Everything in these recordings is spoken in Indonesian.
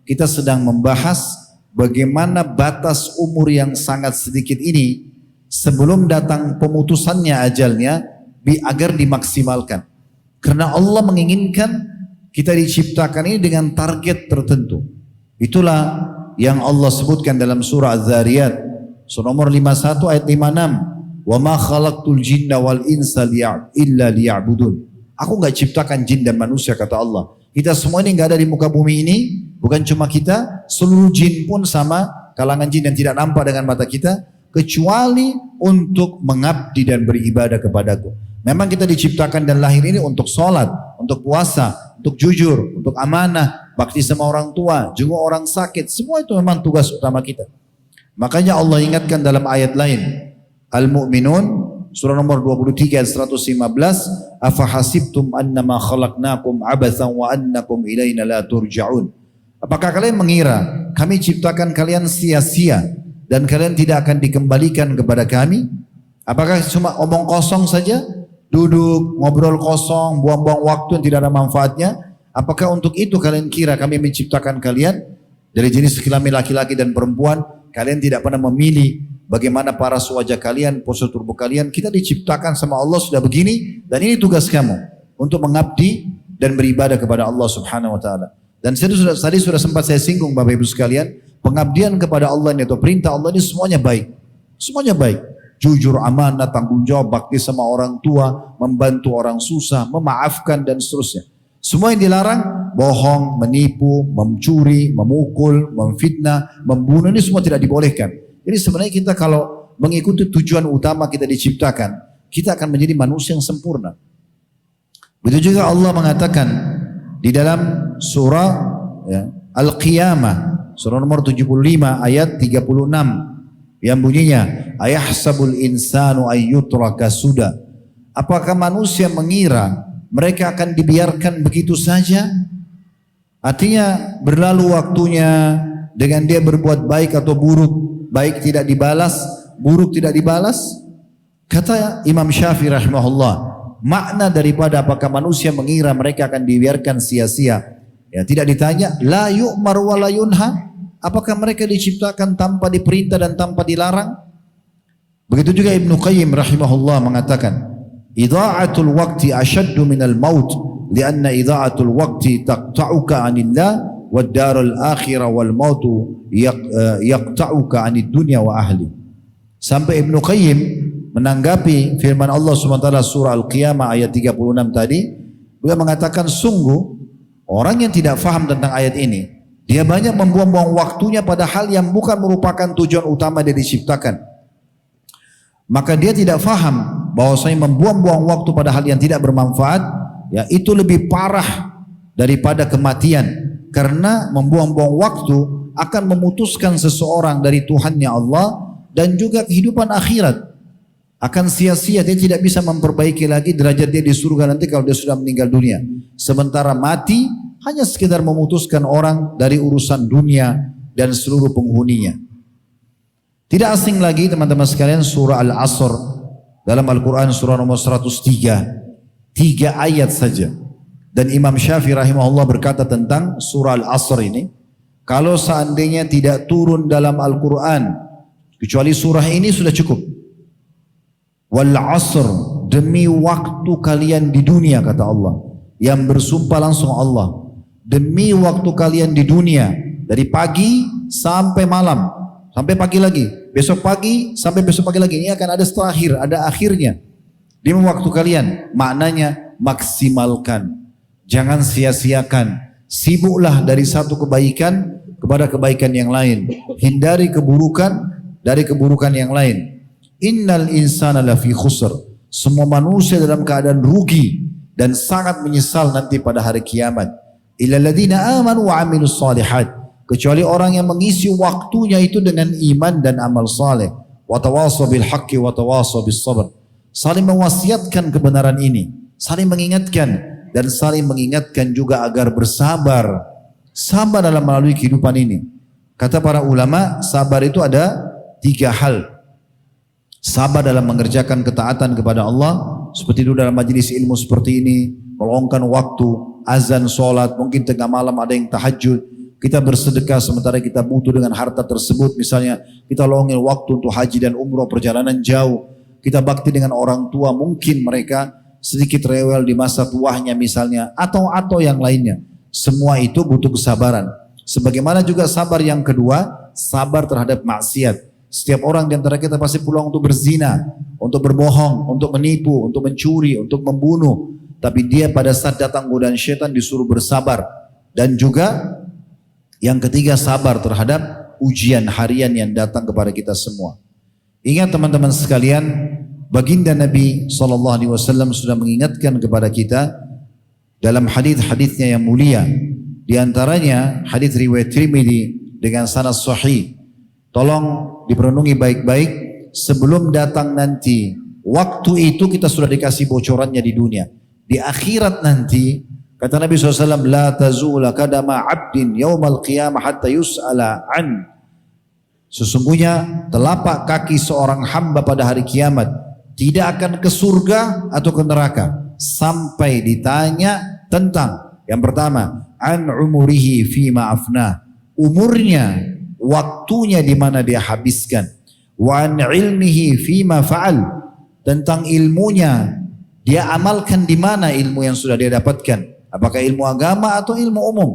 kita sedang membahas bagaimana batas umur yang sangat sedikit ini sebelum datang pemutusannya ajalnya agar dimaksimalkan. Karena Allah menginginkan kita diciptakan ini dengan target tertentu. Itulah yang Allah sebutkan dalam surah Az-Zariyat, surah nomor 51 ayat 56. Wa ma khalaqtul jinna wal insa illa liya'budun. Aku enggak ciptakan jin dan manusia, kata Allah. Kita semua ini enggak ada di muka bumi ini, bukan cuma kita, seluruh jin pun sama kalangan jin yang tidak nampak dengan mata kita, kecuali untuk mengabdi dan beribadah kepadaku. Memang kita diciptakan dan lahir ini untuk sholat, untuk puasa, untuk jujur, untuk amanah, bakti sama orang tua, juga orang sakit. Semua itu memang tugas utama kita. Makanya Allah ingatkan dalam ayat lain, Al-Mu'minun, surah nomor 23 ayat 115, Afahasibtum annama khalaqnakum abathan wa annakum ilaina la turja'un. Apakah kalian mengira kami ciptakan kalian sia-sia dan kalian tidak akan dikembalikan kepada kami? Apakah cuma omong kosong saja? Duduk, ngobrol kosong, buang-buang waktu yang tidak ada manfaatnya? Apakah untuk itu kalian kira kami menciptakan kalian dari jenis kelamin laki-laki dan perempuan? Kalian tidak pernah memilih bagaimana paras wajah kalian, postur tubuh kalian. Kita diciptakan sama Allah sudah begini, dan ini tugas kamu untuk mengabdi dan beribadah kepada Allah Subhanahu wa taala. Dan tadi sudah sempat saya singgung Bapak Ibu sekalian, pengabdian kepada Allah ini atau perintah Allah ini semuanya baik. Semuanya baik. Jujur, amanah, tanggung jawab, bakti sama orang tua, membantu orang susah, memaafkan dan seterusnya. Semua yang dilarang, bohong, menipu, mencuri, memukul, memfitnah, membunuh, ini semua tidak dibolehkan. Jadi sebenarnya kita kalau mengikuti tujuan utama kita diciptakan, kita akan menjadi manusia yang sempurna. Begitu juga Allah mengatakan di dalam surah Al-Qiyamah, surah nomor 75 ayat 36. Yang bunyinya, ayahsabul insanu ayyutraka suda. Apakah manusia mengira mereka akan dibiarkan begitu saja? Artinya berlalu waktunya dengan dia berbuat baik atau buruk, baik tidak dibalas, buruk tidak dibalas. Kata Imam Syafi'i rahimahullah, makna daripada apakah manusia mengira mereka akan dibiarkan sia-sia, ya tidak ditanya, la yu'mar wa la yunha. Apakah mereka diciptakan tanpa diperintah dan tanpa dilarang? Begitu juga Ibnu Qayyim rahimahullah mengatakan, idha'atul waqti ashaddu minal maut, lianna idha'atul waqti taqta'uka 'anillah wad darul akhirah wal mautu yaqta'uka 'anid dunya wa ahli. Sampai Ibnu Qayyim menanggapi firman Allah SWT surah Al-Qiyamah ayat 36 tadi, beliau mengatakan sungguh orang yang tidak faham tentang ayat ini, dia banyak membuang-buang waktunya pada hal yang bukan merupakan tujuan utama dia diciptakan. Maka dia tidak faham bahwasanya membuang-buang waktu pada hal yang tidak bermanfaat, ya itu lebih parah daripada kematian. Karena membuang-buang waktu akan memutuskan seseorang dari Tuhannya Allah dan juga kehidupan akhirat. Akan sia-sia, dia tidak bisa memperbaiki lagi derajat dia di surga nanti kalau dia sudah meninggal dunia. Sementara mati hanya sekedar memutuskan orang dari urusan dunia dan seluruh penghuninya. Tidak asing lagi teman-teman sekalian surah Al-Asr dalam Al-Quran surah nomor 103. 3 ayat saja. Dan Imam Syafi'i rahimahullah berkata tentang surah Al-Asr ini, kalau seandainya tidak turun dalam Al-Quran kecuali surah ini sudah cukup. Wal asr, demi waktu kalian di dunia, kata Allah. Yang bersumpah langsung Allah, demi waktu kalian di dunia, dari pagi sampai malam, sampai pagi lagi, besok pagi sampai besok pagi lagi, ini akan ada terakhir, ada akhirnya. Demi waktu kalian, maknanya maksimalkan, jangan sia-siakan, sibuklah dari satu kebaikan kepada kebaikan yang lain, hindari keburukan dari keburukan yang lain. Innal insana lafi khusr, semua manusia dalam keadaan rugi dan sangat menyesal nanti pada hari kiamat. Illal ladzina amanu wa amilus shalihat, kecuali orang yang mengisi waktunya itu dengan iman dan amal saleh. Wa tawassaw bil haqqi wa tawassaw bis sabr, saling mewasiatkan kebenaran ini, saling mengingatkan dan saling mengingatkan juga agar bersabar. Sabar dalam melalui kehidupan ini. Kata para ulama, sabar itu ada 3 hal. Sabar dalam mengerjakan ketaatan kepada Allah, seperti itu dalam majelis ilmu seperti ini, meluangkan waktu, azan, sholat, mungkin tengah malam ada yang tahajud, kita bersedekah sementara kita butuh dengan harta tersebut. Misalnya kita luangin waktu untuk haji dan umroh perjalanan jauh. Kita bakti dengan orang tua, mungkin mereka sedikit rewel di masa tuanya misalnya. Atau yang lainnya. Semua itu butuh kesabaran. Sebagaimana juga sabar yang kedua, sabar terhadap maksiat. Setiap orang di antara kita pasti peluang untuk berzina, untuk berbohong, untuk menipu, untuk mencuri, untuk membunuh. Tapi dia pada saat datang godaan syaitan disuruh bersabar. Dan juga yang ketiga sabar terhadap ujian harian yang datang kepada kita semua. Ingat teman-teman sekalian, baginda Nabi SAW sudah mengingatkan kepada kita dalam hadis-hadisnya yang mulia. Di antaranya hadis riwayat Tirmidzi dengan sanad sahih. Tolong diperenungi baik-baik sebelum datang nanti. Waktu itu kita sudah dikasih bocorannya di dunia. Di akhirat nanti kata Nabi SAW, la tazula kadama abdin yaumal qiyamah hatta yus'ala an. Sesungguhnya telapak kaki seorang hamba pada hari kiamat tidak akan ke surga atau ke neraka sampai ditanya tentang yang pertama, an umurihi fima afnah, umurnya, waktunya di mana dia habiskan, wa an ilmihi fima fa'al, tentang ilmunya, dia amalkan di mana ilmu yang sudah dia dapatkan. Apakah ilmu agama atau ilmu umum?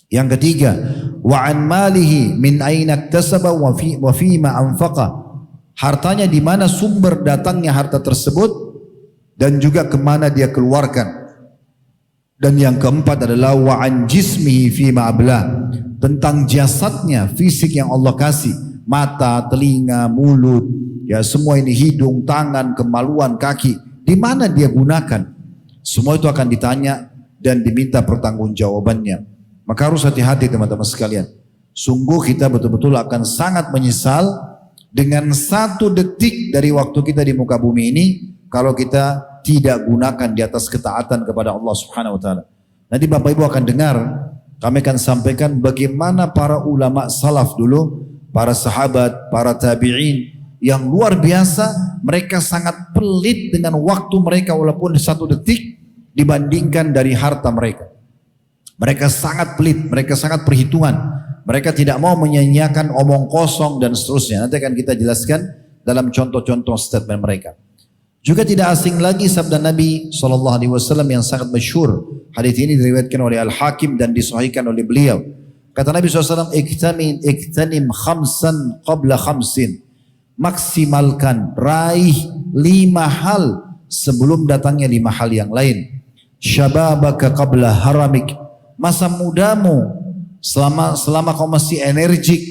Yang ketiga, wa an malihi min aina iktasaba wa fima anfaqa. Hartanya di mana sumber datangnya harta tersebut dan juga kemana dia keluarkan. Dan yang keempat adalah wa an jismihi fima abla. Tentang jasadnya, fisik yang Allah kasih, mata, telinga, mulut, ya semua ini, hidung, tangan, kemaluan, kaki, di mana dia gunakan. Semua itu akan ditanya dan diminta pertanggungjawabannya. Maka harus hati-hati teman-teman sekalian. Sungguh kita betul-betul akan sangat menyesal dengan 1 detik dari waktu kita di muka bumi ini kalau kita tidak gunakan di atas ketaatan kepada Allah Subhanahu wa taala. Nanti Bapak Ibu akan dengar, kami akan sampaikan bagaimana para ulama salaf dulu, para sahabat, para tabi'in yang luar biasa, mereka sangat pelit dengan waktu mereka walaupun 1 detik dibandingkan dari harta mereka. Mereka sangat pelit, mereka sangat perhitungan. Mereka tidak mau menyanyiakan omong kosong dan seterusnya. Nanti akan kita jelaskan dalam contoh-contoh statement mereka. Juga tidak asing lagi sabda Nabi SAW yang sangat masyhur. Hadis ini diriwayatkan oleh Al-Hakim dan disahihkan oleh beliau. Kata Nabi SAW, iktanim khamsan qabla khamsin. Maksimalkan, raih 5 hal sebelum datangnya 5 hal yang lain. Syababaka qabla haramik. Masa mudamu selama kau masih energik,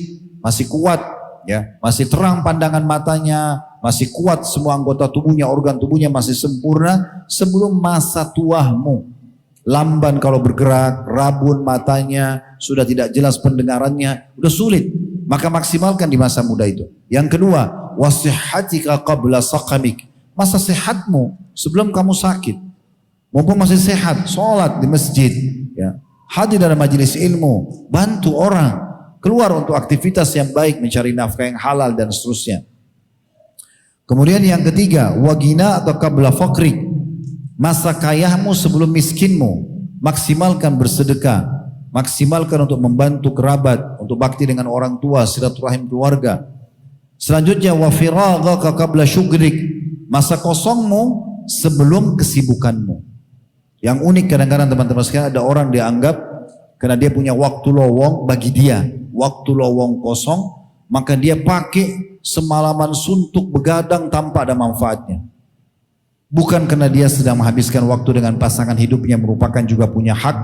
masih kuat, ya, masih terang pandangan matanya, masih kuat semua anggota tubuhnya, organ tubuhnya masih sempurna sebelum masa tuamu. Lamban kalau bergerak, rabun matanya, sudah tidak jelas pendengarannya, udah sulit. Maka maksimalkan di masa muda itu. Yang kedua, wasihhatika qabla saqamik. Masa sehatmu sebelum kamu sakit. Mumpung masih sehat, sholat di masjid, ya, hadir dalam majelis ilmu, bantu orang, keluar untuk aktivitas yang baik, mencari nafkah yang halal dan seterusnya. Kemudian yang ketiga, wagina atau qabla faqrik. Masa kayahmu sebelum miskinmu. Maksimalkan bersedekah, maksimalkan untuk membantu kerabat, untuk bakti dengan orang tua, silaturahim keluarga. Selanjutnya wa firaghaka qabla syughrik. Masa kosongmu sebelum kesibukanmu. Yang unik kadang-kadang teman-teman sekalian, ada orang dianggap karena dia punya waktu lowong, bagi dia waktu lowong kosong, maka dia pakai semalaman suntuk begadang tanpa ada manfaatnya. Bukan karena dia sedang menghabiskan waktu dengan pasangan hidupnya, merupakan juga punya hak.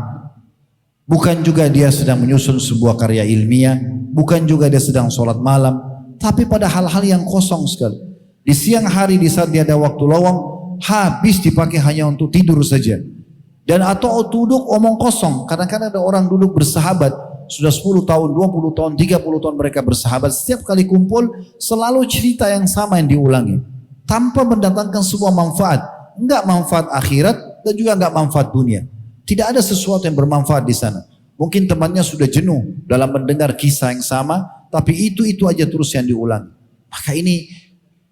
Bukan juga dia sedang menyusun sebuah karya ilmiah. Bukan juga dia sedang sholat malam. Tapi pada hal-hal yang kosong sekali. Di siang hari di saat dia ada waktu lowong, habis dipakai hanya untuk tidur saja. Dan atau duduk omong kosong. Kadang-kadang ada orang duduk bersahabat. Sudah 10 tahun, 20 tahun, 30 tahun mereka bersahabat. Setiap kali kumpul selalu cerita yang sama yang diulangi. Tanpa mendatangkan sebuah manfaat. Enggak manfaat akhirat dan juga enggak manfaat dunia. Tidak ada sesuatu yang bermanfaat di sana. Mungkin temannya sudah jenuh dalam mendengar kisah yang sama. Tapi itu aja terus yang diulangi. Maka ini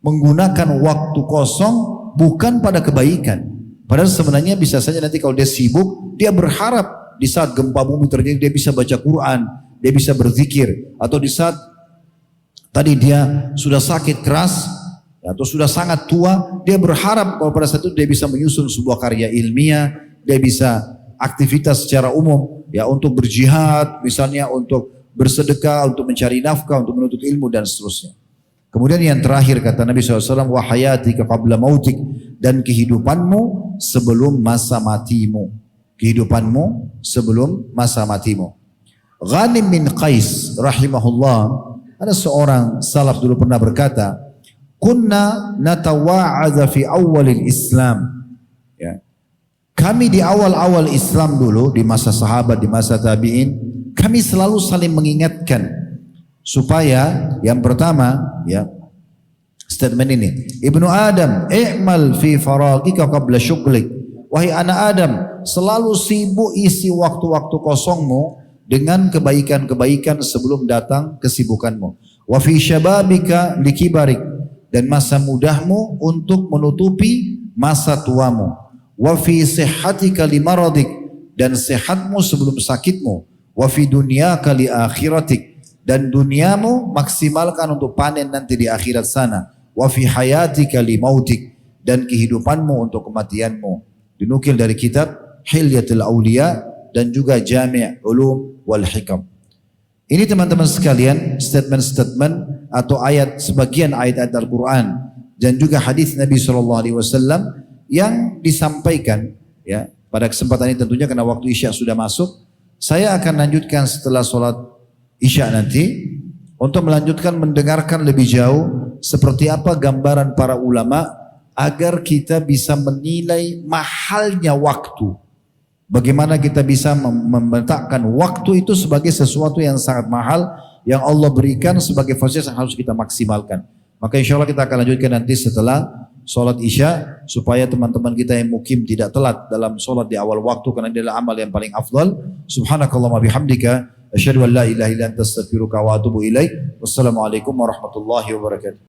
menggunakan waktu kosong bukan pada kebaikan. Padahal sebenarnya bisa saja nanti kalau dia sibuk, dia berharap di saat gempa bumi terjadi dia bisa baca Quran, dia bisa berzikir, atau di saat tadi dia sudah sakit keras atau sudah sangat tua, dia berharap kalau pada saat itu dia bisa menyusun sebuah karya ilmiah, dia bisa aktivitas secara umum ya untuk berjihad, misalnya untuk bersedekah, untuk mencari nafkah, untuk menuntut ilmu dan seterusnya. Kemudian yang terakhir kata Nabi SAW, wa hayatika qabla mautik, dan kehidupanmu sebelum masa matimu. Kehidupanmu sebelum masa matimu. Ghanim bin Qais rahimahullah, ada seorang salaf dulu pernah berkata, kunna natawa'adha fi awalil Islam. Ya. Kami di awal-awal Islam dulu, di masa sahabat, di masa tabi'in, kami selalu saling mengingatkan supaya yang pertama ya statement ini, Ibnu Adam i'mal fi faragika qabla syughlik, wahai anak Adam selalu sibuk isi waktu-waktu kosongmu dengan kebaikan-kebaikan sebelum datang kesibukanmu, wa fi syababika likibarik, dan masa mudahmu untuk menutupi masa tuamu, wa fi sihhatika limaradik, dan sehatmu sebelum sakitmu, wa fi dunyaka li akhiratik, dan duniamu maksimalkan untuk panen nanti di akhirat sana, wa fi hayatika li mautik, dan kehidupanmu untuk kematianmu. Dinukil dari kitab Hilyatul Auliya dan juga Jami' Ulum wal Hikam. Ini teman-teman sekalian statement-statement atau ayat, sebagian ayat-ayat Al-Quran dan juga hadis Nabi SAW yang disampaikan ya pada kesempatan ini, tentunya karena waktu Isya sudah masuk. Saya akan lanjutkan setelah sholat Isya nanti untuk melanjutkan mendengarkan lebih jauh seperti apa gambaran para ulama agar kita bisa menilai mahalnya waktu. Bagaimana kita bisa memletakkan waktu itu sebagai sesuatu yang sangat mahal yang Allah berikan sebagai fasilitas yang harus kita maksimalkan. Maka insya Allah kita akan lanjutkan nanti setelah sholat Isya supaya teman-teman kita yang mukim tidak telat dalam sholat di awal waktu, karena ini adalah amal yang paling afdal. Subhanakallahumma bihamdika asyhadu an la ilaha illa anta astaghfiruka wa atubu ilaik. Wassalamualaikum warahmatullahi wabarakatuh.